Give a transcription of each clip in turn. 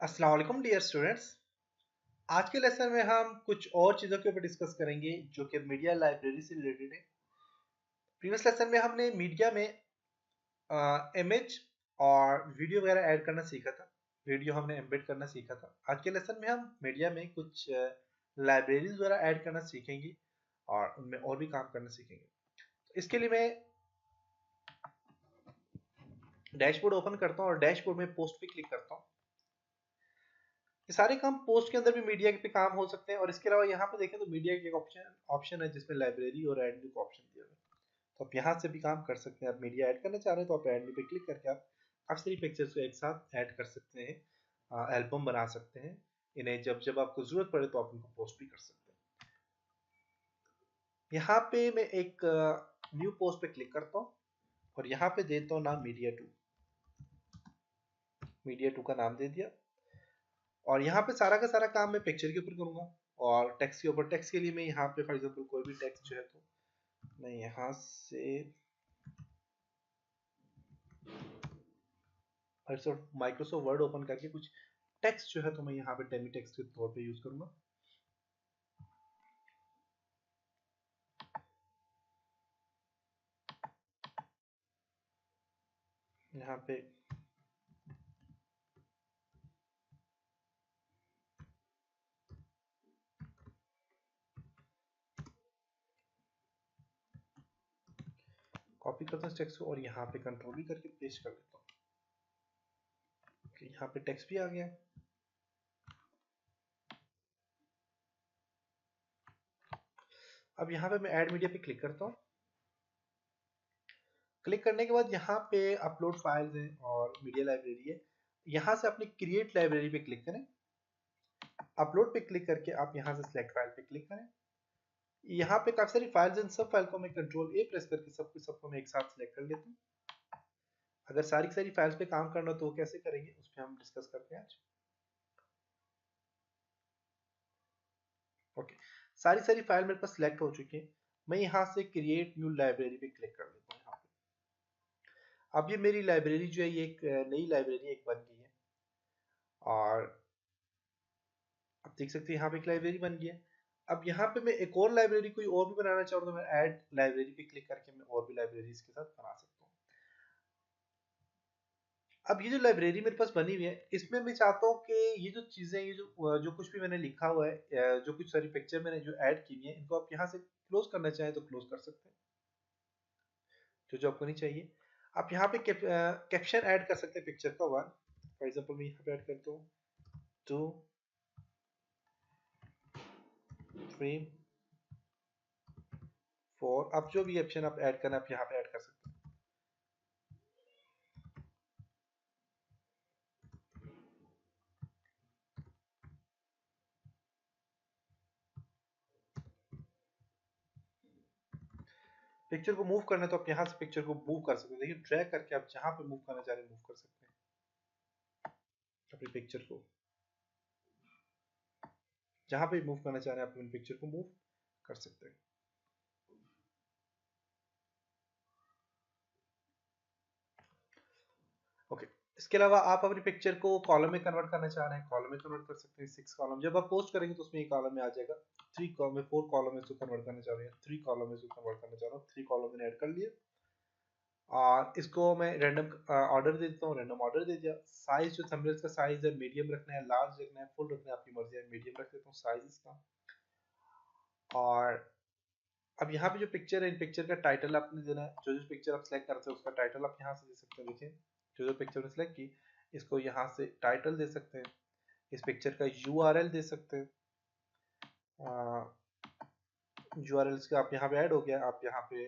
अस्सलाम वालेकुम dear students. आज के लेसन में हम कुछ और चीज़ों के ऊपर डिस्कस करेंगे जो कि मीडिया लाइब्रेरी से रिलेटेड है। प्रीवियस लेसन में हमने मीडिया में इमेज और वीडियो वगैरह ऐड करना सीखा था। वीडियो हमने एम्बेड करना सीखा था। आज के लेसन में हम मीडिया में कुछ लाइब्रेरीज वगैरह ऐड करना सीखेंगे और उनमें और भी काम करना सीखेंगे। तो इसके लिए मैं डैशबोर्ड ओपन करता हूँ और डैशबोर्ड में पोस्ट पे क्लिक करता हूँ। ये सारे काम पोस्ट के अंदर भी मीडिया पे काम हो सकते हैं और इसके अलावा यहाँ पे देखें तो मीडिया की एक ऑप्शन है जिसमें लाइब्रेरी और ऐड न्यू का ऑप्शन दिया हुआ है। तो आप यहाँ से भी काम कर सकते हैं। आप मीडिया ऐड करना चाह रहे हैं तो आप ऐड न्यू पे क्लिक करके आप काफी सारी पिक्चर्स को एक साथ ऐड कर सकते हैं, एल्बम बना सकते हैं। इन्हें जब जब आपको जरूरत पड़े तो आप उनको पोस्ट भी कर सकते हैं। यहाँ पे मैं एक न्यू पोस्ट पे क्लिक करता हूँ और यहाँ पे देता हूँ नाम मीडिया टू का नाम दे दिया। और यहाँ पे सारा का सारा काम मैं पिक्चर के ऊपर करूंगा और टेक्स्ट के ऊपर। टेक्स्ट के लिए मैं यहाँ पे फॉर एग्जांपल कोई भी टेक्स्ट जो है तो मैं यहाँ से माइक्रोसॉफ्ट वर्ड ओपन करके कुछ टेक्स्ट जो है तो मैं यहाँ पे डेमी टेक्स्ट के तौर पे यूज करूंगा। यहाँ पे कॉपी करता हूँ टेक्स्ट को और यहाँ पे कंट्रोल भी करके पेस्ट कर देता हूँ। यहाँ पे टेक्स्ट भी आ गया। अब यहाँ पे मैं ऐड मीडिया पे क्लिक करता हूँ। क्लिक करने के बाद यहाँ पे अपलोड फाइल्स हैं और मीडिया लाइब्रेरी है। यहाँ से अपनी क्रिएट लाइब्रेरी पे क्लिक करें। अपलोड पे क्लिक करके आप यहाँ से सिलेक्ट फाइल पे क्लिक करें। यहाँ पे काफी सारी फाइल्स हैं। सब फाइल को मैं कंट्रोल ए प्रेस करके सबको मैं एक साथ सिलेक्ट कर लेता हूँ। अगर सारी की सारी फाइल्स पे काम करना हो तो वो कैसे करेंगे उस पर हम डिस्कस करते हैं आज। ओके, सारी सारी फाइल मेरे पास सिलेक्ट हो चुकी है। मैं यहाँ से क्रिएट न्यू लाइब्रेरी पे क्लिक कर लेता हूँ। यहाँ पे अब ये मेरी लाइब्रेरी जो है ये एक नई लाइब्रेरी एक बन गई है और आप देख सकते हैं यहाँ पे एक लाइब्रेरी बन गई है। अब यहाँ पे मैं एक और लाइब्रेरी कोई और भी बनाना चाहूँ तो मैं ऐड लाइब्रेरी पे क्लिक करके मैं और भी लाइब्रेरी के साथ बना सकता हूँ। अब ये जो लाइब्रेरी मेरे पास बनी हुई है इसमें मैं चाहता हूँ कि ये जो चीज़ें ये जो कुछ भी मैंने लिखा हुआ है, जो कुछ सारी पिक्चर मैंने जो ऐड की हुई है इनको आप यहाँ से क्लोज करना चाहें तो क्लोज कर सकते हैं, जो जो आपको नहीं चाहिए। आप यहाँ पे कैप्शन ऐड कर सकते हैं पिक्चर का वन। फॉर एग्जाम्पल मैं यहाँ पे ऐड करता हूँ 2 3 4। आप जो भी कैप्शन आप ऐड करना आप यहाँ पे ऐड कर सकते हैं। पिक्चर को मूव करना है तो आप यहाँ से पिक्चर को मूव कर सकते हैं। देखिए ड्रैग करके आप जहाँ पे मूव करना चाह रहे हैं मूव कर सकते हैं अपनी पिक्चर को। जहाँ पे मूव करना चाह रहे हैं आप अपनी पिक्चर को मूव कर सकते हैं। ओके, इसके अलावा आप अपनी पिक्चर को कॉलम में कन्वर्ट करना चाह रहे हैं कॉलम में कन्वर्ट कर सकते हैं। 6 कॉलम जब आप पोस्ट करेंगे तो उसमें एक कॉलम में आ जाएगा। 3 कॉलम में 4 कॉलम में इसको कन्वर्ट करना चाह रहे हैं 3 कॉलम में इसको कन्वर्ट करना चाह रहा हूँ 3 कॉलम मैंने ऐड कर लिया। और इसको मैं रैंडम ऑर्डर दे देता हूँ। रैंडम ऑर्डर दे दिया। साइज जो थंबनेल्स का साइज है मीडियम रखना है लार्ज रखना है फुल रखना है आपकी मर्जी है। मीडियम रख देता हूँ साइज इसका। और अब यहाँ पे जो पिक्चर है इन पिक्चर का टाइटल आपने देना है। जो जो पिक्चर आप सिलेक्ट करते हैं उसका टाइटल आप यहाँ से दे सकते हैं। देखिए जो जो पिक्चर ने सिलेक्ट की इसको यहाँ से टाइटल दे सकते हैं। इस पिक्चर का यूआरएल दे सकते हैं। यूआरएल का आप यहाँ पे ऐड हो गया। आप यहाँ पे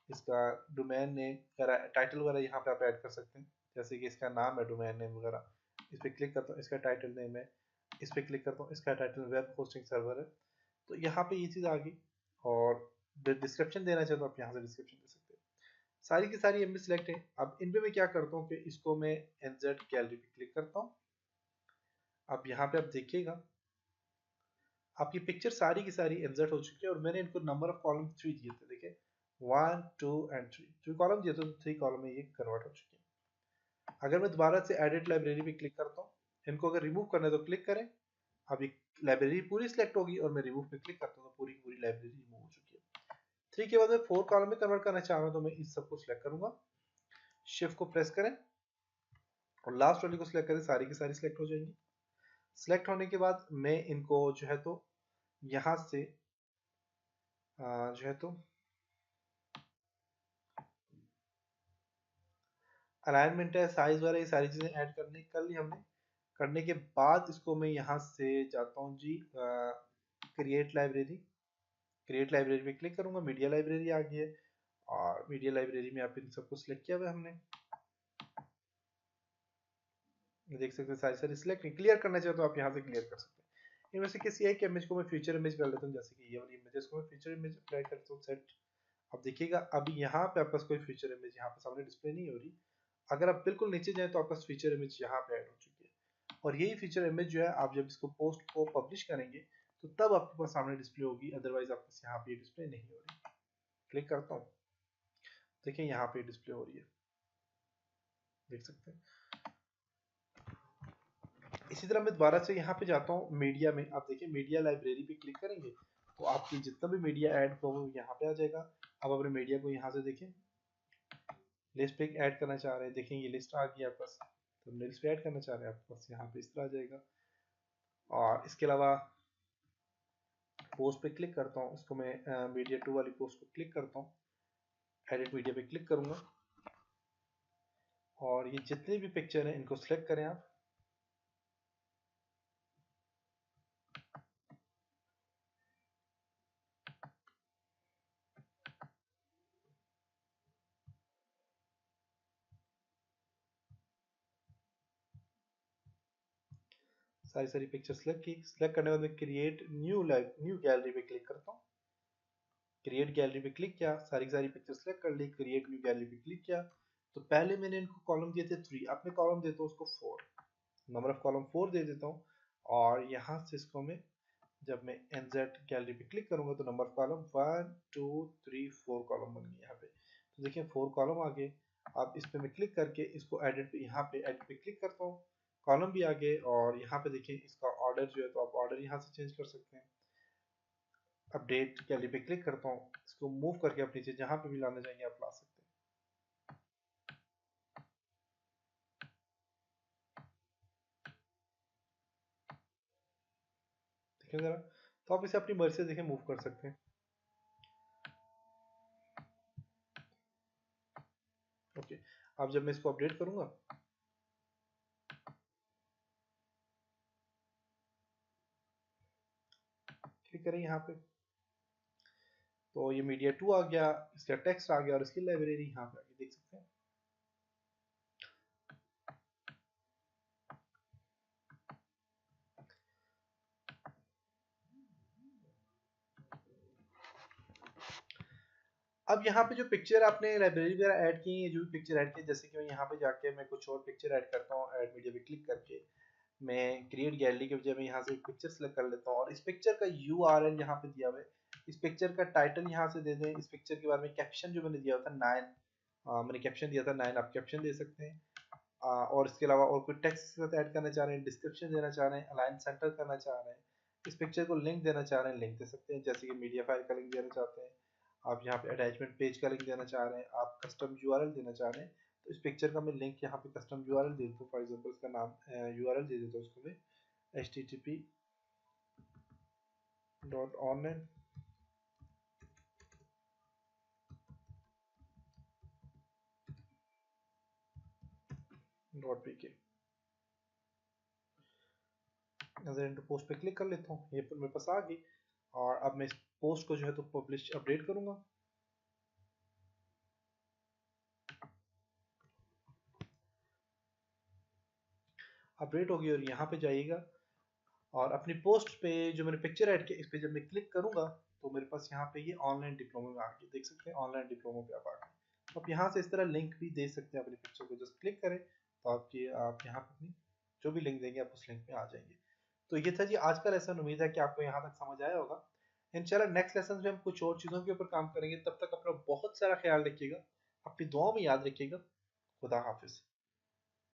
इसका डोमेन नेम टाइटल वगैरह यहाँ पे आप ऐड कर सकते हैं। जैसे कि इसका नाम है डोमेन नेम वगैरह। इस पर क्लिक करता हूँ इसका टाइटल नेम है। इस पर क्लिक करता हूँ इसका टाइटल वेब होस्टिंग सर्वर है। तो यहाँ पे ये चीज़ आ गई। और डिस्क्रिप्शन देना चाहे तो आप यहाँ से डिस्क्रिप्शन दे सकते हैं। सारी की सारी इमेज सिलेक्ट है। अब इन पे मैं क्या करता हूँ कि इसको मैं एनजेड गैलरी पे क्लिक करता हूँ। अब यहाँ पे आप देखिएगा आपकी पिक्चर सारी की सारी इंसर्ट हो चुकी है और मैंने इनको नंबर ऑफ कॉलम 3 दिए थे। देखिए 1 2 एंड 3 3 कॉलम दिए थे तो 3 कॉलम में ये कन्वर्ट हो चुकी है। अगर मैं दोबारा से एडिट लाइब्रेरी पे क्लिक करता हूँ इनको अगर रिमूव करना है तो क्लिक करें। अब ये लाइब्रेरी पूरी सिलेक्ट होगी और मैं रिमूव पे क्लिक करता हूँ तो पूरी की पूरी लाइब्रेरी रिमूव हो चुकी है। 3 के बाद मैं 4 कॉलम में कन्वर्ट करना चाह रहा हूँ तो मैं इस सबको सिलेक्ट करूंगा, शिफ्ट को प्रेस करें और लास्ट वाली को सिलेक्ट करें, सारी की सारी सिलेक्ट हो जाएंगी। सिलेक्ट होने के बाद मैं इनको जो है तो यहाँ से जो है तो अलाइनमेंट है, साइज वगैरह, ये सारी चीजें ऐड कर ली हमने। करने के बाद इसको मैं यहाँ से जाता हूँ जी क्रिएट लाइब्रेरी। क्रिएट लाइब्रेरी पे क्लिक करूंगा, मीडिया लाइब्रेरी आ गई है और मीडिया लाइब्रेरी में आप इन सबको सिलेक्ट किया हुआ है हमने। देख सकते हैं सारी सारी सिलेक्ट, क्लियर करना चाहे तो आप यहाँ से क्लियर कर सकते हैं। इनमें से किसी एक इमेज को मैं फीचर इमेज कर लेता हूँ, जैसे कि ये वाली इमेजेस को मैं फीचर इमेज अप्लाई करता हूँ, सेट। अब देखिएगा अभी यहाँ पे आपका कोई फीचर इमेज यहाँ पे सामने डिस्प्ले नहीं हो रही। अगर आप बिल्कुल नीचे जाए तो आपका फीचर इमेज यहाँ पे ऐड हो चुकी है और यही फीचर इमेज जो है आप जब इसको पोस्ट को पब्लिश करेंगे तो तब आपके पास सामने डिस्प्ले होगी, अदरवाइज आपके पास यहाँ पे डिस्प्ले नहीं हो रही। क्लिक करता हूँ, देखिए यहाँ पे डिस्प्ले हो रही है, देख सकते हैं। इसी तरह मैं दोबारा से यहाँ पे जाता हूँ मीडिया में। आप देखिए मीडिया लाइब्रेरी पे क्लिक करेंगे तो आपकी जितना भी मीडिया ऐड हो वो यहाँ पे आ जाएगा। अब अपने मीडिया को यहाँ से देखें, लिस्ट पे ऐड करना चाह रहे हैं, देखें ये लिस्ट आ गई आपके पास, तो लिस्ट पे ऐड करना चाह रहे हैं आपके पास यहाँ पे इस तरह आ जाएगा। और इसके अलावा पोस्ट पे क्लिक करता हूँ, इसको मैं मीडिया 2 वाली पोस्ट को क्लिक करता हूँ, एडिट मीडिया पे क्लिक करूंगा और ये जितने भी पिक्चर हैं इनको सिलेक्ट करें आप। सारी सारी पिक्चर सिलेक्ट की, सिलेक्ट करने के बाद मैं क्रिएट न्यू गैलरी पे क्लिक करता हूँ। क्रिएट गैलरी पे क्लिक किया, सारी सारी पिक्चर सिलेक्ट कर ली, क्रिएट न्यू गैलरी पे क्लिक किया। तो पहले मैंने इनको कॉलम दिए थे 3, अब मैं कॉलम देता हूँ उसको 4, नंबर ऑफ कॉलम 4 दे देता हूँ। और यहाँ से इसको मैं जब मैं NZ गैलरी पे क्लिक करूंगा तो नंबर ऑफ कॉलम 1 2 3 4 कॉलम बन गए यहाँ पे। तो देखिए 4 कॉलम आ गए। अब इस पे मैं क्लिक करके इसको एडिट पे, यहाँ पे एडिट पे क्लिक करता हूँ, कॉलम भी आ गए और यहाँ पे देखिए इसका ऑर्डर जो है तो आप ऑर्डर यहाँ से चेंज कर सकते हैं। अपडेट गैलरी पे क्लिक करता हूँ, इसको मूव करके आप नीचे जहाँ पे भी लाना चाहेंगे आप ला सकते हैं। देखिए जरा, तो आप इसे अपनी मर्जी से देखिए मूव कर सकते हैं। ओके, अब जब मैं इसको अपडेट करूंगा क्लिक करें यहाँ पे तो ये मीडिया 2 आ गया, इसका टेक्स्ट आ गया और इसकी लाइब्रेरी यहाँ पे आ गई, देख सकते हैं। अब यहाँ पे जो पिक्चर आपने लाइब्रेरी वगैरह ऐड की है, जो भी पिक्चर ऐड की, जैसे कि मैं यहाँ पे जाके मैं कुछ और पिक्चर ऐड करता हूँ, ऐड मीडिया पे क्लिक करके मैं क्रिएट गैलरी के बजाय मैं यहाँ से एक पिक्चर सेलेक्ट कर लेता हूँ और इस पिक्चर का URL यहाँ पे दिया हुआ है। इस पिक्चर का टाइटल यहाँ से दे दें, इस पिक्चर के बारे में कैप्शन जो मैंने दिया हुआ था 9, मैंने कैप्शन दिया था 9, आप कैप्शन दे सकते हैं। और इसके अलावा और कोई टेक्स्ट के साथ ऐड करना चाह रहे हैं, डिस्क्रिप्शन देना चाह रहे हैं, अलाइन सेंटर करना चाह रहे हैं, इस पिक्चर को लिंक देना चाह रहे हैं, लिंक दे सकते हैं, जैसे कि मीडिया फाइल का लिंक देना चाहते हैं आप, यहाँ पे अटैचमेंट पेज का लिंक देना चाह रहे हैं आप, कस्टम URL देना चाह रहे हैं तो इस पिक्चर का मैं लिंक यहाँ पे कस्टम URL दे देता हूँ। फॉर एग्जाम्पल इसका नाम URL दे देता हूँ उसको मैं http://online.pk पोस्ट पे क्लिक कर लेता हूँ, ये मेरे पास आ गई और अब मैं इस पोस्ट को जो है तो पब्लिश अपडेट करूंगा। अपडेट होगी और यहाँ पे जाइएगा और अपनी पोस्ट पे जो मैंने पिक्चर ऐड किया इस पे जब मैं क्लिक करूंगा तो मेरे पास यहाँ पे ये ऑनलाइन डिप्लोमा में आ गई, देख सकते हैं ऑनलाइन डिप्लोमा पे आप आ गए। तो आप यहाँ से इस तरह लिंक भी दे सकते हैं अपनी पिक्चर को, जस्ट क्लिक करें तो आप यहाँ पे अपनी जो भी लिंक देंगे आप उस लिंक पे आ जाएंगे। तो ये था जी आज का लेसन, उम्मीद है कि आपको यहाँ तक समझ आया होगा। इंशाल्लाह नेक्स्ट लेसन में हम कुछ और चीज़ों के ऊपर काम करेंगे, तब तक अपना बहुत सारा ख्याल रखिएगा, अपनी दुआओं में याद रखिएगा। खुदा हाफिज।